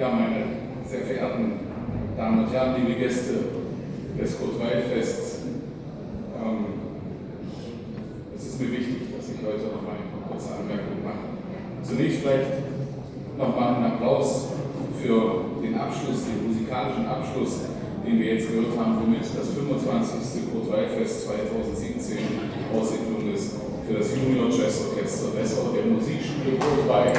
Ja, meine sehr verehrten Damen und Herren, liebe Gäste des Kurt-Weil-Fests, es ist mir wichtig, dass ich heute noch mal eine kurze Anmerkung mache. Zunächst vielleicht noch mal einen Applaus für den Abschluss, den musikalischen Abschluss, den wir jetzt gehört haben, womit das 25. Kurt-Weil-Fest 2017 ausgeklungen ist für das Junior Jazz Orchester Dessau der Musikschule Kurt-Weil.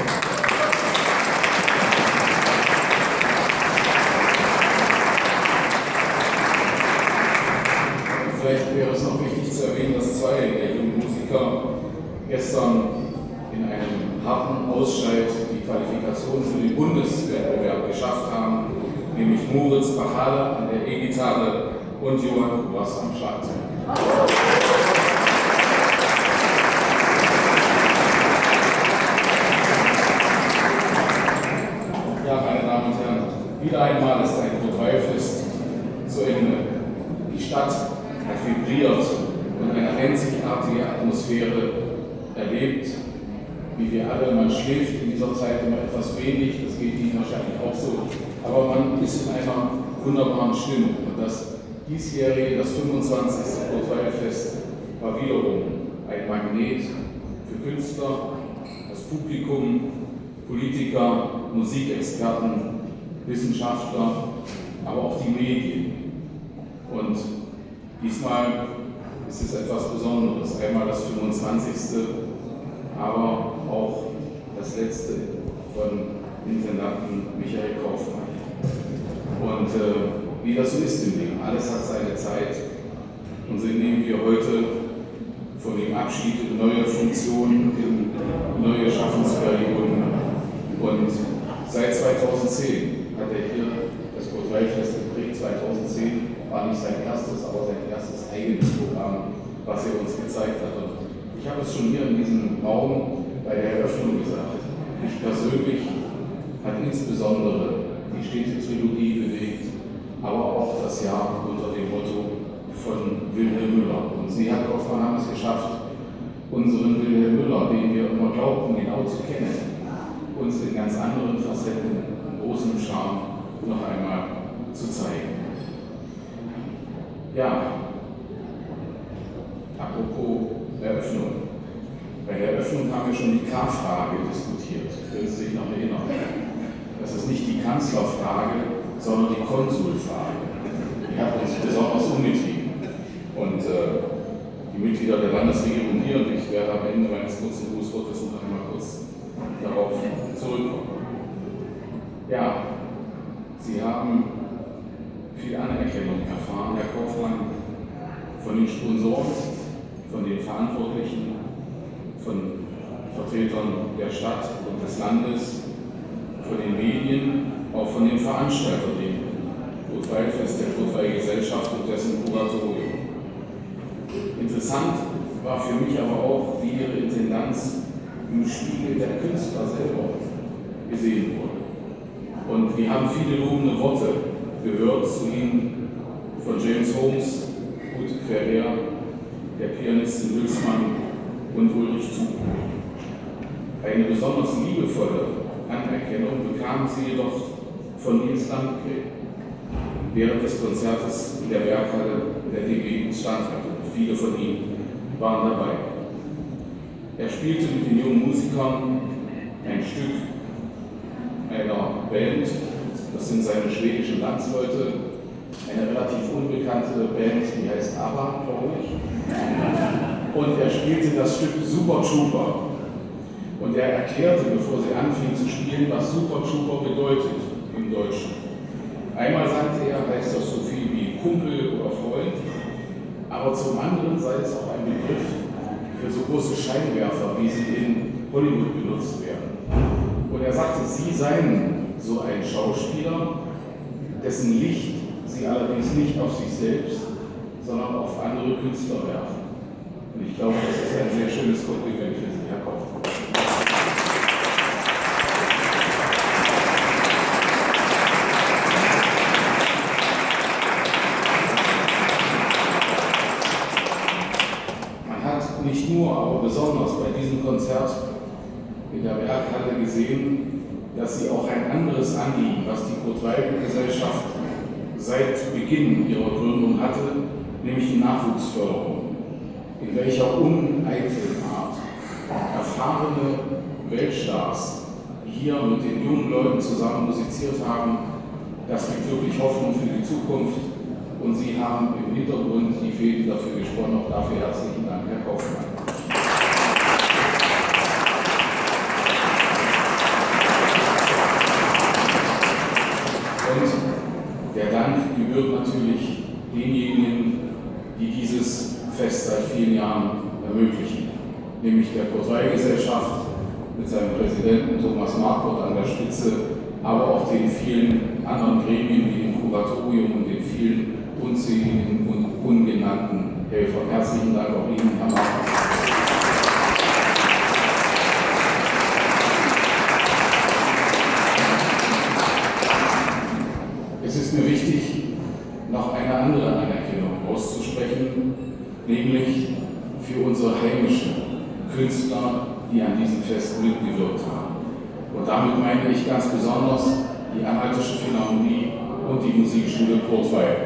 Vielleicht wäre es noch wichtig zu erwähnen, dass zwei der jungen Musiker gestern in einem harten Ausscheid die Qualifikation für den Bundeswettbewerb geschafft haben, nämlich Moritz Bachale an der E-Gitarre und Johann Kubas am Schlagzeug. Ja, meine Damen und Herren, wieder einmal ist ein Kurt-Weil-Fest zu Ende. Die Stadt hat vibriert und eine einzigartige Atmosphäre erlebt, wie wir alle. Man schläft in dieser Zeit immer etwas wenig, das geht Ihnen wahrscheinlich auch so, aber man ist in einer wunderbaren Stimmung. Und das diesjährige, das 25. Kurt-Weil-Fest war wiederum ein Magnet für Künstler, das Publikum, Politiker, Musikexperten, Wissenschaftler, aber auch die Medien. Und diesmal ist es etwas Besonderes. Einmal das 25., aber auch das letzte von Intendanten Michael Kaufmann. Und wie das so ist im Leben, alles hat seine Zeit. Und so nehmen wir heute von dem Abschied in neue Funktionen, in neue Schaffensperioden. Und seit 2010 hat er hier das Kurt-Weil-Fest geprägt. 2010 war nicht sein erstes, aber sein erstes eigenes Programm, was er uns gezeigt hat. Und ich habe es schon hier in diesem Raum bei der Eröffnung gesagt. Mich persönlich hat insbesondere die Städte-Trilogie bewegt, aber auch das Jahr unter dem Motto von Wilhelm Müller. Und Sie, Herr Kaufmann, haben es geschafft, unseren Wilhelm Müller, den wir immer glaubten, genau zu kennen, uns in ganz anderen Facetten, großem Charme noch einmal zu zeigen. Ja, apropos Eröffnung. Bei der Eröffnung haben wir schon die K-Frage diskutiert. Können Sie sich noch erinnern? Das ist nicht die Kanzlerfrage, sondern die Konsulfrage. Die hat uns besonders umgetrieben. Und die Mitglieder der Landesregierung hier, und ich werde am Ende meines kurzen Grußwortes noch einmal kurz darauf zurückkommen. Ja, Sie haben viel Anerkennung erfahren, Herr Kaufmann, von den Sponsoren, von den Verantwortlichen, von Vertretern der Stadt und des Landes, von den Medien, auch von den Veranstaltern, dem Kurt-Weil-Fest, der Kurt-Weil-Gesellschaft und dessen Kuratorium. Interessant war für mich aber auch, wie Ihre Intendanz im Spiegel der Künstler selber gesehen wurde. Und wir haben viele lobende Worte gehört zu Ihnen von James Holmes, Ruth Ferrer, der Pianistin Hülsmann und Ulrich Zug. Eine besonders liebevolle Anerkennung bekamen Sie jedoch von Nils Landgren während des Konzertes in der Werkhalle der DB Standhatte. Viele von Ihnen waren dabei. Er spielte mit den jungen Musikern ein Stück einer Band, das sind seine schwedischen Landsleute, eine relativ unbekannte Band, die heißt ABBA, glaube ich. Und er spielte das Stück Super Trooper. Und er erklärte, bevor sie anfing zu spielen, was Super Trooper bedeutet im Deutschen. Einmal sagte er, heißt das so viel wie Kumpel oder Freund, aber zum anderen sei es auch ein Begriff für so große Scheinwerfer, wie sie in Hollywood benutzt werden. Und er sagte, Sie seien so ein Schauspieler, dessen Licht Sie allerdings nicht auf sich selbst, sondern auf andere Künstler werfen. Und ich glaube, das ist ein sehr schönes Kompliment für Sie, Herr Kaufmann. Man hat nicht nur, aber besonders bei diesem Konzert in der Werkhalle gesehen, dass sie auch ein anderes Anliegen, was die Kurt-Weigel-Gesellschaft seit Beginn ihrer Gründung hatte, nämlich die Nachwuchsförderung, in welcher uneiteln Art erfahrene Weltstars hier mit den jungen Leuten zusammen musiziert haben. Das gibt wirklich Hoffnung für die Zukunft und Sie haben im Hintergrund die Fäden dafür gesponnen. Auch dafür herzlichen Dank, Herr Kaufmann. Und der Dank gebührt natürlich denjenigen, die dieses Fest seit vielen Jahren ermöglichen, nämlich der Kurt-Weigel-Gesellschaft mit seinem Präsidenten Thomas Marquardt an der Spitze, aber auch den vielen anderen Gremien wie dem Kuratorium und den vielen unzähligen und ungenannten Helfern. Herzlichen Dank auch Ihnen, Herr Marquardt. Es ist mir wichtig, noch eine andere Anerkennung auszusprechen, nämlich für unsere heimischen Künstler, die an diesem Fest mitgewirkt haben. Und damit meine ich ganz besonders die Anhaltische Philharmonie und die Musikschule Kurt-Weigel.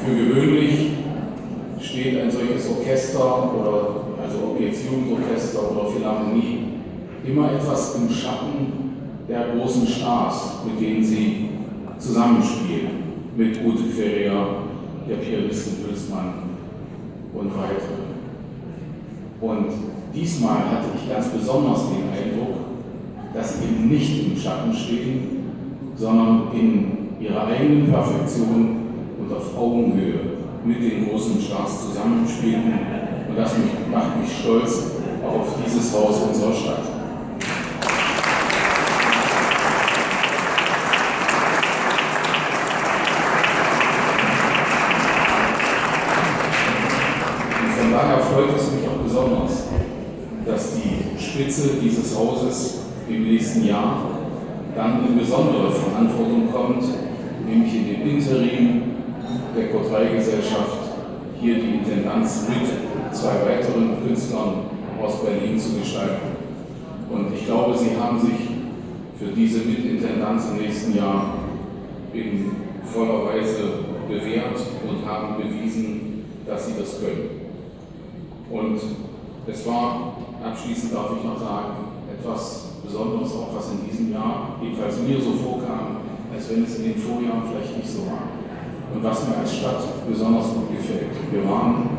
Für gewöhnlich steht ein solches Orchester oder ob jetzt Jugendorchester oder Philharmonie, immer etwas im Schatten der großen Stars, mit denen sie zusammenspielen, mit Ute Ferrier, der Pianistin Hülsmann und weitere. Und diesmal hatte ich ganz besonders den Eindruck, dass sie eben nicht im Schatten stehen, sondern in ihrer eigenen Perfektion und auf Augenhöhe mit den großen Stars zusammenspielen. Und das macht mich stolz auf dieses Haus unserer Stadt. Und von daher freut es mich auch besonders, dass die Spitze dieses Hauses im nächsten Jahr dann in besondere Verantwortung kommt, nämlich in dem Interim der Kurt-Weigel-Gesellschaft hier die Intendanz mit zwei weiteren Künstlern aus Berlin zu gestalten. Und ich glaube, Sie haben sich für diese Mitintendanz im nächsten Jahr in voller Weise bewährt und haben bewiesen, dass Sie das können. Und es war, abschließend darf ich noch sagen, etwas Besonderes auch, was in diesem Jahr jedenfalls mir so vorkam, als wenn es in den Vorjahren vielleicht nicht so war. Und was mir als Stadt besonders gut gefällt. Wir waren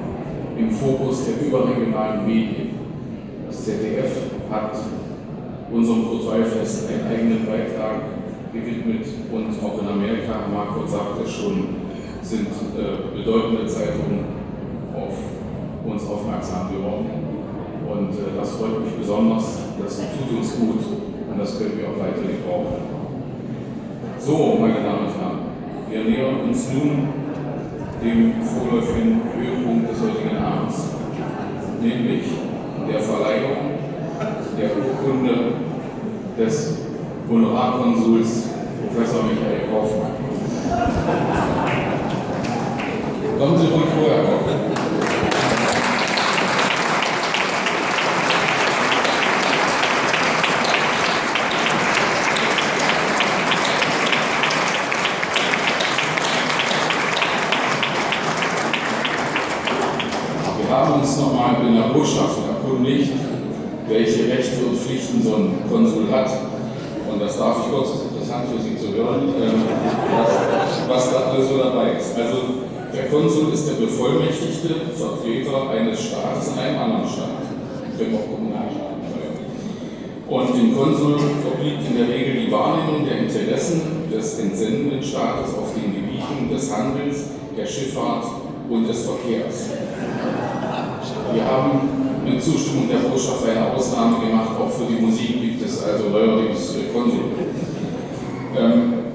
im Fokus der überregionalen Medien. Das ZDF hat unserem Kurt-Weigel-Fest einen eigenen Beitrag gewidmet und auch in Amerika, Herr Marquardt sagte es schon, sind bedeutende Zeitungen auf uns aufmerksam geworden. Und das freut mich besonders, das tut uns gut und das können wir auch weiter gebrauchen. So, meine Damen und Herren, wir nähern uns nun dem vorläufigen Höhepunkt des heutigen Abends, nämlich der Verleihung der Urkunde des Honorarkonsuls Professor Michael Kaufmann. Kommen Sie ruhig vorher auf. Wir haben uns nochmal in der Botschaft erkundigt, welche Rechte und Pflichten so ein Konsul hat. Und das darf ich kurz, das ist interessant für Sie zu hören, was da alles so dabei ist. Also der Konsul ist der bevollmächtigte Vertreter eines Staates in einem anderen Staat. Können auch Kommunalstaaten sein. Und dem Konsul obliegt in der Regel die Wahrnehmung der Interessen des entsendenden Staates auf den Gebieten des Handels, der Schifffahrt und des Verkehrs. Wir haben mit Zustimmung der Botschaft eine Ausnahme gemacht, auch für die Musik gibt es also neuerdings Konsul.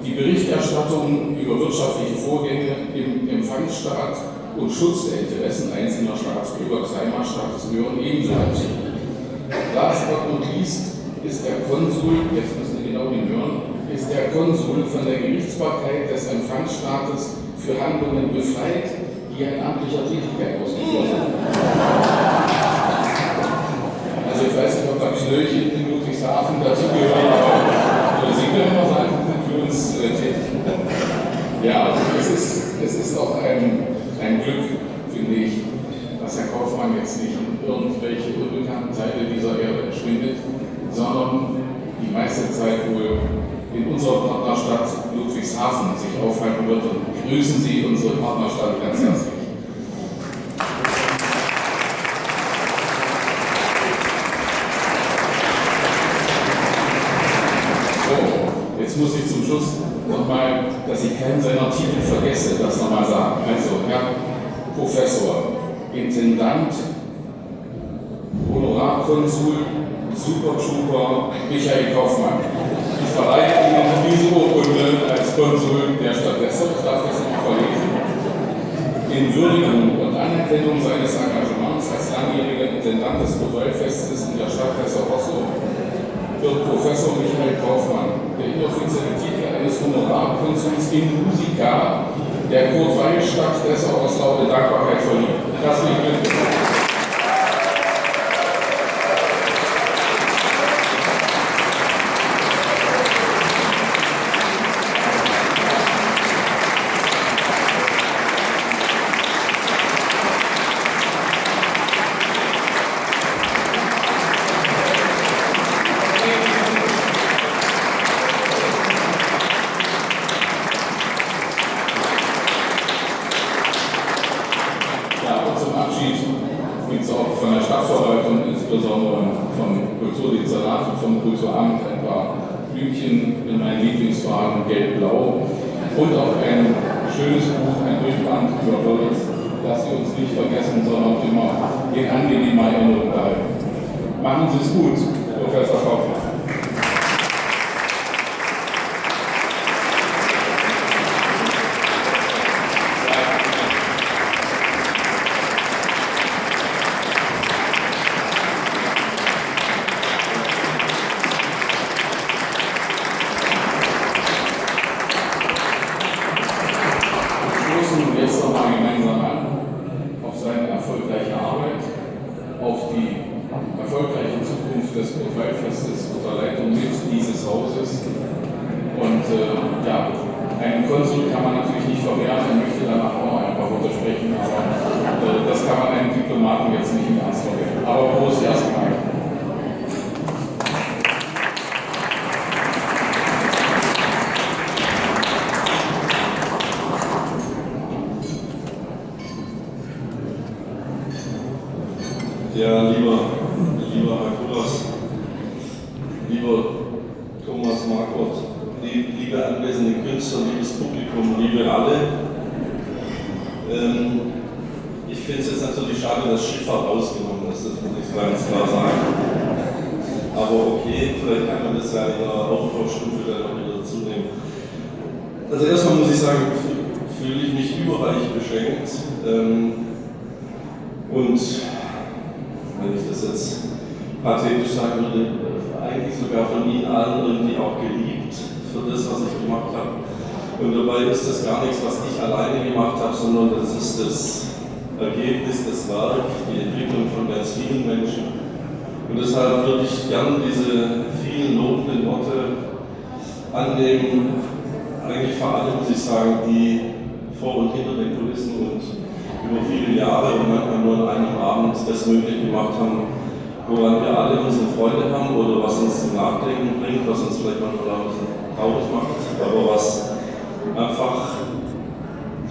Die Berichterstattung über wirtschaftliche Vorgänge im Empfangsstaat und Schutz der Interessen einzelner Staatsbürger des Heimatstaates gehören ebenso dazu. Last but not least ist der Konsul, jetzt müssen Sie genau hinhören, ist der Konsul von der Gerichtsbarkeit des Empfangsstaates für Handlungen befreit, die er in amtlicher Tätigkeit ausgeführt hat. Also ich weiß nicht, ob das Knöllchen in Ludwigshafen dazugehört, aber Sie können mal sagen, für uns tätig. Ja, also es ist auch ein Glück, finde ich, dass Herr Kaufmann jetzt nicht in irgendwelche unbekannten Teile dieser Erde verschwindet, sondern die meiste Zeit wohl in unserer Partnerstadt Ludwigshafen sich aufhalten wird, und grüßen Sie unsere Partnerstadt ganz herzlich. So, jetzt muss ich zum Schluss nochmal, dass ich keinen seiner Titel vergesse, das nochmal sagen. Also, Herr Professor, Intendant, Honorarkonsul, Super-Trooper Michael Kaufmann. Ich verleihe Ihnen diese Urkunde als Konsul der Stadt Dessau, ich darf das noch verlesen. In Würdigung und Anerkennung seines Engagements als langjähriger Intendant des Kulturfestes in der Stadt Dessau-Rosslau wird Professor Michael Kaufmann der inoffizielle Titel eines Honorarkonsuls in Musica der Kurt-Weil-Stadt Dessau-Rosslau in Dankbarkeit verliehen. Herzlichen Glückwunsch. Gibt es auch von der Stadtverwaltung, insbesondere vom Kulturdezernat und vom Kulturamt, ein paar Blümchen in meinen Lieblingsfarben gelb-blau und auch ein schönes Buch, ein Durchband über Wörth, das Sie uns nicht vergessen, sondern immer in angenehmer Erinnerung behalten. Machen Sie es gut, Professor Kaufmann. Jetzt nochmal gemeinsam an auf seine erfolgreiche Arbeit, auf die erfolgreiche Zukunft des Kurt-Weil-Festes unter Leitung dieses Hauses. Und ja, einen Konsul kann man natürlich nicht verwehren, er möchte danach auch noch ein paar Worte sprechen, aber das kann man einem Diplomaten jetzt nicht im Ernst verwehren. Aber Prost erstmal. Ja, lieber Herr Kulas, lieber Thomas Marquardt, liebe anwesende Künstler, liebes Publikum, liebe alle. Ich finde es jetzt natürlich schade, dass Schifffahrt ausgenommen ist, das muss ich ganz klar sagen. Aber okay, vielleicht kann man das ja in der Aufbaustufe dann noch wieder dazu nehmen. Also erstmal muss ich sagen, fühle ich mich überreich beschenkt. Und wenn ich das jetzt pathetisch sagen würde, eigentlich sogar von Ihnen allen irgendwie auch geliebt für das, was ich gemacht habe. Und dabei ist das gar nichts, was ich alleine gemacht habe, sondern das ist das Ergebnis, das Werk, die Entwicklung von ganz vielen Menschen. Und deshalb würde ich gerne diese vielen lobenden Worte annehmen, eigentlich vor allem, muss ich sagen, die vor und hinter den Kulissen und über viele Jahre und manchmal nur an einem Abend das möglich gemacht haben, woran wir alle unsere Freude haben oder was uns zum Nachdenken bringt, was uns vielleicht manchmal auch ein bisschen traurig macht, aber was einfach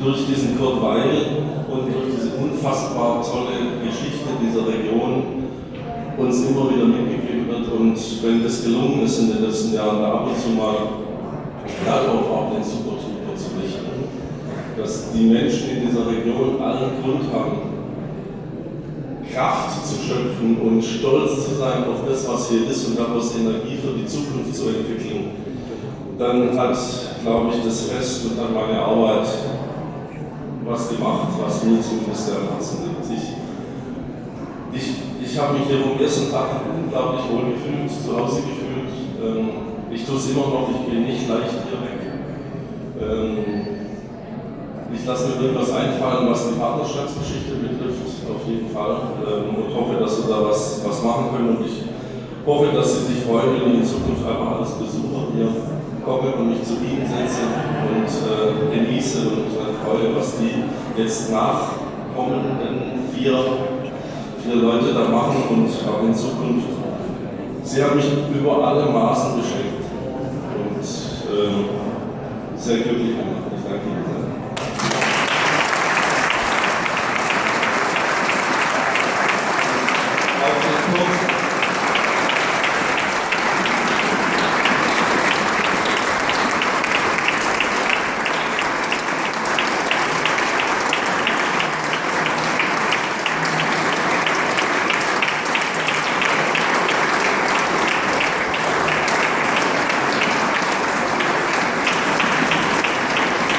durch diesen Kurt Weil und durch diese unfassbar tolle Geschichte dieser Region uns immer wieder mitgegeben wird. Und wenn das gelungen ist in den letzten Jahren, da ab und zu mal darauf auch den Super-Trooper zu richten, dass die Menschen in dieser Region allen Grund haben, Kraft zu schöpfen und stolz zu sein auf das, was hier ist und daraus Energie für die Zukunft zu entwickeln, dann hat, glaube ich, das Fest und dann meine Arbeit was gemacht, was mir zumindest sehr am Herzen liegt. Ich habe mich hier vom ersten Tag unglaublich wohl gefühlt, zu Hause gefühlt. Ich tue es immer noch, ich gehe nicht leicht hier weg. Ich lasse mir irgendwas einfallen, was die Partnerschaftsgeschichte betrifft, auf jeden Fall. Und hoffe, dass wir da was machen können. Und ich hoffe, dass Sie sich freuen, wenn ich in Zukunft einfach alles besuche, hier komme und mich zu Ihnen setze und genieße und freue, was die jetzt nachkommenden vier Leute da machen und auch in Zukunft. Sie haben mich über alle Maßen beschenkt und sehr glücklich gemacht. Ich danke Ihnen.